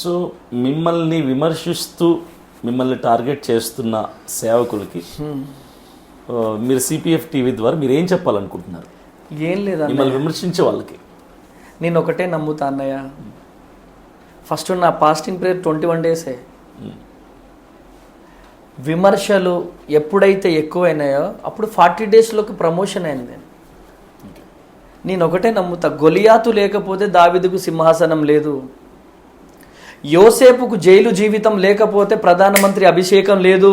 So మిమ్మల్ని విమర్శిస్తూ మిమ్మల్ని టార్గెట్ చేస్తున్న సేవకులకి మీరు సిపిఎఫ్ టీవీ ద్వారా మీరు ఏం చెప్పాలనుకుంటున్నారు? ఏం లేదా, మిమ్మల్ని విమర్శించే వాళ్ళకి నేను ఒకటే నమ్ముతా అన్నయ్య. ఫస్ట్ నా ఫాస్టింగ్ ప్రేయర్ 21 డేసే. విమర్శలు ఎప్పుడైతే ఎక్కువైనాయో అప్పుడు 40 డేస్లోకి ప్రమోషన్ అయింది. నేను ఒకటే నమ్ముతా, గొలియాతు లేకపోతే దావీదుకు సింహాసనం లేదు, యోసేపుకు జైలు జీవితం లేకపోతే ప్రధానమంత్రి అభిషేకం లేదు.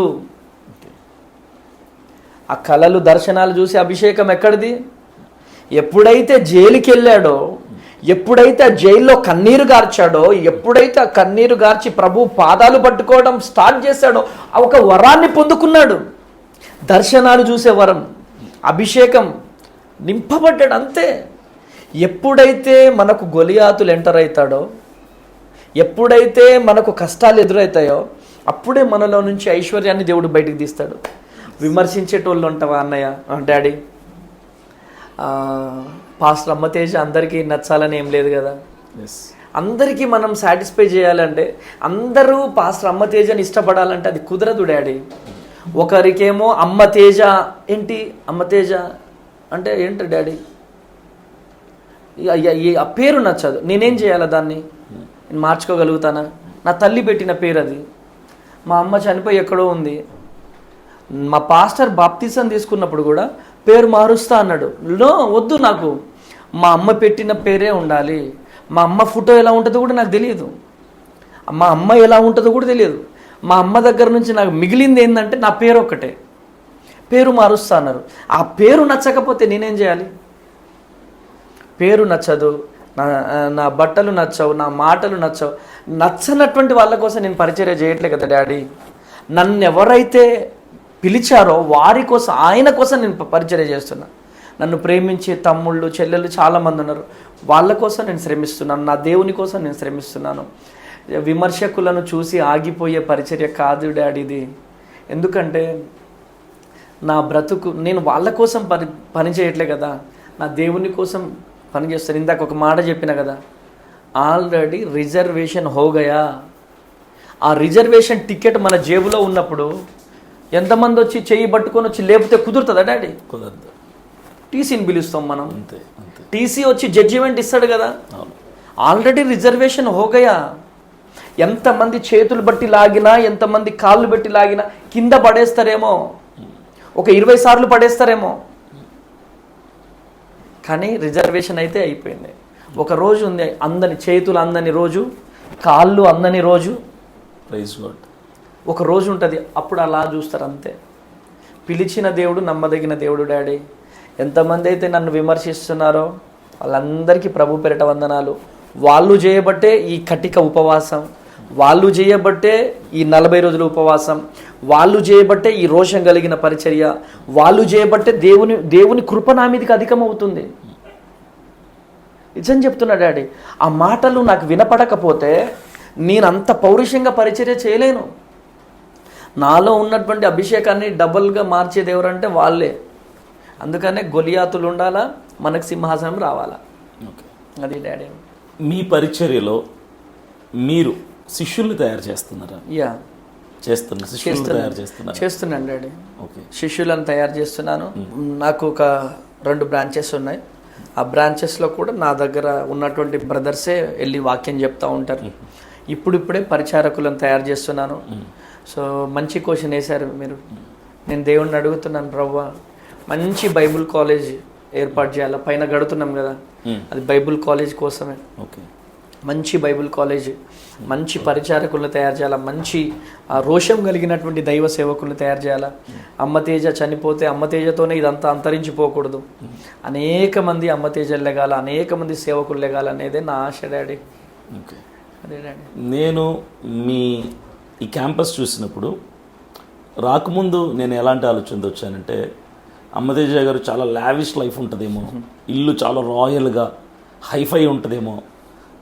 ఆ కళలు దర్శనాలు చూసి అభిషేకం ఎక్కడిది? ఎప్పుడైతే జైలుకి వెళ్ళాడో, ఎప్పుడైతే ఆ జైల్లో కన్నీరు గార్చాడో, ఎప్పుడైతే ఆ కన్నీరు గార్చి ప్రభు పాదాలు పట్టుకోవడం స్టార్ట్ చేశాడో ఒక వరాన్ని పొందుకున్నాడు. దర్శనాలు చూసే వరం, అభిషేకం, నింపబడ్డాడు అంతే. ఎప్పుడైతే మనకు గొలియాతులు ఎంటర్ అవుతాడో, ఎప్పుడైతే మనకు కష్టాలు ఎదురవుతాయో అప్పుడే మనలో నుంచి ఐశ్వర్యాన్ని దేవుడు బయటికి తీస్తాడు. విమర్శించేటోళ్ళు ఉంటావా అన్నయ్య, డాడీ? పాస్టర్ అమ్మతేజ అందరికీ నచ్చాలని ఏం లేదు కదా. అందరికీ మనం సాటిస్ఫై చేయాలంటే, అందరూ పాస్టర్ అమ్మతేజని ఇష్టపడాలంటే అది కుదరదు డాడీ. ఒకరికేమో అమ్మతేజ ఏంటి, అమ్మతేజ అంటే ఏంటి డాడీ? ఆ పేరు నచ్చదు, నేనేం చేయాలా? దాన్ని నేను మార్చుకోగలుగుతానా? నా తల్లి పెట్టిన పేరు అది. మా అమ్మ చనిపోయి ఎక్కడో ఉంది. మా పాస్టర్ బాప్తిసం తీసుకున్నప్పుడు కూడా పేరు మారుస్తా అన్నాడు. వద్దు, నాకు మా అమ్మ పెట్టిన పేరే ఉండాలి. మా అమ్మ ఫోటో ఎలా ఉంటుందో కూడా నాకు తెలియదు, మా అమ్మ ఎలా ఉంటుందో కూడా తెలియదు. మా అమ్మ దగ్గర నుంచి నాకు మిగిలింది ఏంటంటే నా పేరు ఒక్కటే. పేరు మారుస్తా అన్నారు. ఆ పేరు నచ్చకపోతే నేనేం చేయాలి? పేరు నచ్చదు, నా బట్టలు నచ్చవు, నా మాటలు నచ్చవు. నచ్చనటువంటి వాళ్ళ కోసం నేను పరిచర్య చేయట్లే కదా డాడీ. నన్ను ఎవరైతే పిలిచారో వారి కోసం, ఆయన కోసం నేను పరిచర్య చేస్తున్నా. నన్ను ప్రేమించే తమ్ముళ్ళు చెల్లెళ్ళు చాలామంది ఉన్నారు, వాళ్ళ కోసం నేను శ్రమిస్తున్నాను, నా దేవుని కోసం నేను శ్రమిస్తున్నాను. విమర్శకులను చూసి ఆగిపోయే పరిచర్య కాదు డాడీ ఇది. ఎందుకంటే నా బ్రతుకు, నేను వాళ్ళ కోసం పని చేయట్లే కదా, నా దేవుని కోసం పని చేస్తాను. ఇందాక ఒక మాట చెప్పిన కదా, ఆల్రెడీ రిజర్వేషన్ హోగయా. ఆ రిజర్వేషన్ టికెట్ మన జేబులో ఉన్నప్పుడు ఎంతమంది వచ్చి చెయ్యి పట్టుకొని వచ్చి లేపితే కుదురుతుందా డాడీ? కుదరదు. టీసీని పిలుస్తాం మనం, అంతే. టీసీ వచ్చి జడ్జిమెంట్ ఇస్తాడు కదా. ఆల్రెడీ రిజర్వేషన్ హోగయా. ఎంతమంది చేతులు బట్టి లాగినా, ఎంతమంది కాళ్ళు బట్టి లాగినా కింద పడేస్తారేమో, ఒక 20 సార్లు పడేస్తారేమో, కానీ రిజర్వేషన్ అయితే అయిపోయింది. ఒక రోజు ఉంది, అందని చేతులు అందని రోజు, కాళ్ళు అందని రోజు, ఒక రోజు ఉంటుంది. అప్పుడు అలా చూస్తారు అంతే. పిలిచిన దేవుడు నమ్మదగిన దేవుడు డాడీ. ఎంతమంది అయితే నన్ను విమర్శిస్తున్నారో వాళ్ళందరికీ ప్రభు పేరిట వందనాలు. వాళ్ళు చేయబట్టే ఈ కటిక ఉపవాసం, వాళ్ళు చేయబట్టే ఈ 40 రోజుల ఉపవాసం, వాళ్ళు చేయబట్టే ఈ రోషం కలిగిన పరిచర్య, వాళ్ళు చేయబట్టే దేవుని కృప నా మీదకి అధికమవుతుంది. నిజం చెప్తున్నా డాడీ. ఆ మాటలు నాకు వినపడకపోతే నేను అంత పౌరుషంగా పరిచర్య చేయలేను. నాలో ఉన్నటువంటి అభిషేకాన్ని డబుల్గా మార్చేది ఎవరంటే వాళ్ళే. అందుకనే గొలియాతులు ఉండాలా, మనకు సింహాసనం రావాలా. అది డాడీ. మీ పరిచర్యలో మీరు శిష్యుల్ని తయారు చేస్తున్నారా? చేస్తున్నాను డాడీ. శిష్యులను తయారు చేస్తున్నాను. నాకు ఒక 2 బ్రాంచెస్ ఉన్నాయి. ఆ బ్రాంచెస్లో కూడా నా దగ్గర ఉన్నటువంటి బ్రదర్సే వెళ్ళి వాక్యం చెప్తూ ఉంటారు. ఇప్పుడిప్పుడే పరిచారకులను తయారు చేస్తున్నాను. సో మంచి క్వశ్చన్ వేశారు మీరు. నేను దేవుణ్ణి అడుగుతున్నాను, ప్రభువా మంచి బైబుల్ కాలేజ్ ఏర్పాటు చేయాలి. పైన గడుతున్నాం కదా, అది బైబుల్ కాలేజ్ కోసమే. మంచి బైబుల్ కాలేజ్, మంచి పరిచారకులను తయారు చేయాలా, మంచి రోషం కలిగినటువంటి దైవ సేవకులను తయారు చేయాలా. అమ్మతేజ చనిపోతే అమ్మతేజతోనే ఇదంతా అంతరించిపోకూడదు. అనేక మంది అమ్మతేజలు లెగాల, అనేక మంది సేవకులు లెగాల అనేదే నా ఆశ డాడీ. అదే డాడీ. నేను మీ ఈ క్యాంపస్ చూసినప్పుడు రాకముందు నేను ఎలాంటి ఆలోచనతో వచ్చానంటే, అమ్మతేజ గారు చాలా లావిష్ లైఫ్ ఉంటుందేమో, ఇల్లు చాలా రాయల్గా హైఫై ఉంటుందేమో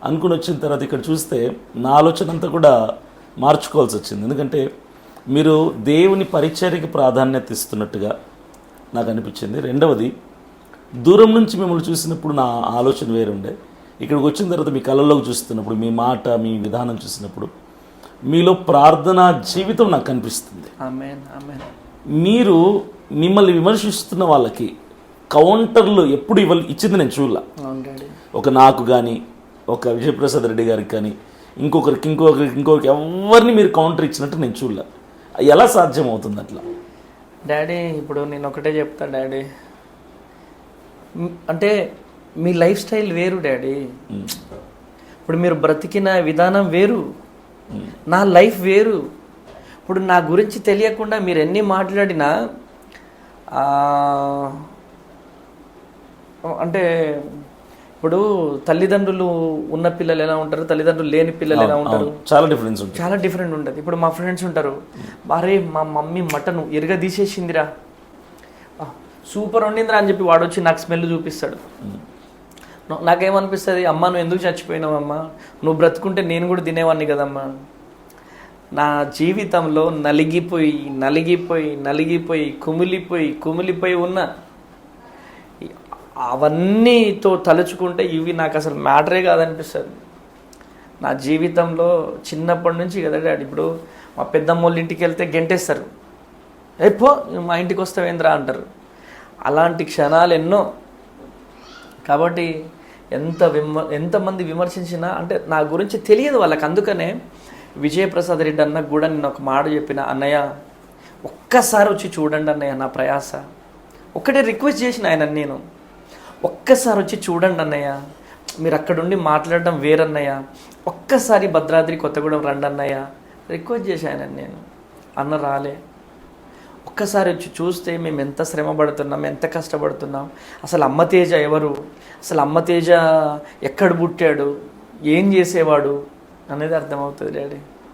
అనుకుని వచ్చిన తర్వాత ఇక్కడ చూస్తే నా ఆలోచన అంతా కూడా మార్చుకోవాల్సి వచ్చింది. ఎందుకంటే మీరు దేవుని పరిచర్యకి ప్రాధాన్యత ఇస్తున్నట్టుగా నాకు అనిపించింది. రెండవది, దూరం నుంచి మిమ్మల్ని చూసినప్పుడు నా ఆలోచన వేరుండే, ఇక్కడికి వచ్చిన తర్వాత మీ కళ్ళలోకి చూస్తున్నప్పుడు, మీ మాట, మీ విధానం చూసినప్పుడు మీలో ప్రార్థనా జీవితం నాకు కనిపిస్తుంది. ఆమేన్, ఆమేన్. మీరు మిమ్మల్ని విమర్శిస్తున్న వాళ్ళకి కౌంటర్లు ఎప్పుడు ఇచ్చింది నేను చూడలా. అవును డాడీ. ఒక నాకు కానీ, ఒక విజయప్రసాద్ రెడ్డి గారికి కానీ, ఇంకొకరికి ఎవరిని మీరు కౌంటర్ ఇచ్చినట్టు నేను చూడలే. ఎలా సాధ్యం అవుతుంది అట్లా? డాడీ ఇప్పుడు నేను ఒకటే చెప్తా డాడీ, అంటే మీ లైఫ్ స్టైల్ వేరు డాడీ. ఇప్పుడు మీరు బ్రతికిన విధానం వేరు, నా లైఫ్ వేరు. ఇప్పుడు నా గురించి తెలియకుండా మీరు ఎన్ని మాట్లాడినా అంటే ఇప్పుడు తల్లిదండ్రులు ఉన్న పిల్లలు ఎలా ఉంటారు, తల్లిదండ్రులు లేని పిల్లలు ఎలా ఉంటారు, చాలా డిఫరెన్స్ ఉంటుంది. చాలా డిఫరెంట్ ఉంటుంది. ఇప్పుడు మా ఫ్రెండ్స్ ఉంటారు, అరే మా మమ్మీ మటన్ ఎరగ తీసేసిందిరా, సూపర్ వండిందిరా అని చెప్పి వాడు వచ్చి నాకు స్మెల్ చూపిస్తాడు. నాకేమనిపిస్తుంది, అమ్మ నువ్వు ఎందుకు చచ్చిపోయినావు అమ్మ, నువ్వు బ్రతుకుంటే నేను కూడా తినేవాడిని కదమ్మా. నా జీవితంలో నలిగిపోయి నలిగిపోయి నలిగిపోయి కుమిలిపోయి ఉన్న అవన్నీతో తలుచుకుంటే ఇవి నాకు అసలు మ్యాటరే కాదనిపిస్తుంది. నా జీవితంలో చిన్నప్పటి నుంచి కదా డాడీ, ఇప్పుడు మా పెద్దమ్మ వాళ్ళ ఇంటికి వెళ్తే గెంటేస్తారు, పో మా ఇంటికి వస్తావేంద్రా అంటారు. అలాంటి క్షణాలు ఎన్నో. కాబట్టి ఎంతమంది విమర్శించినా అంటే నా గురించి తెలియదు వాళ్ళకి. అందుకనే విజయప్రసాద్ రెడ్డి అన్నకు కూడా నేను ఒక మాట చెప్పిన, అన్నయ్య ఒక్కసారి వచ్చి చూడండి అన్నయ్య నా ప్రయాస. ఒక్కటే రిక్వెస్ట్ చేసిన ఆయన, నేను ఒక్కసారి వచ్చి చూడండి అన్నయ్య, మీరు అక్కడుండి మాట్లాడడం వేరన్నయ్య, ఒక్కసారి భద్రాద్రి కొత్తగూడెం రండి అన్నయ్య రిక్వెస్ట్ చేశాను నేను. అన్న రాలే. ఒక్కసారి వచ్చి చూస్తే మేము ఎంత శ్రమ పడుతున్నాం, ఎంత కష్టపడుతున్నాం, అసలు అమ్మ తేజ ఎవరు, అసలు అమ్మ తేజ ఎక్కడ పుట్టాడు, ఏం చేసేవాడు అనేది అర్థమవుతుంది డాడీ.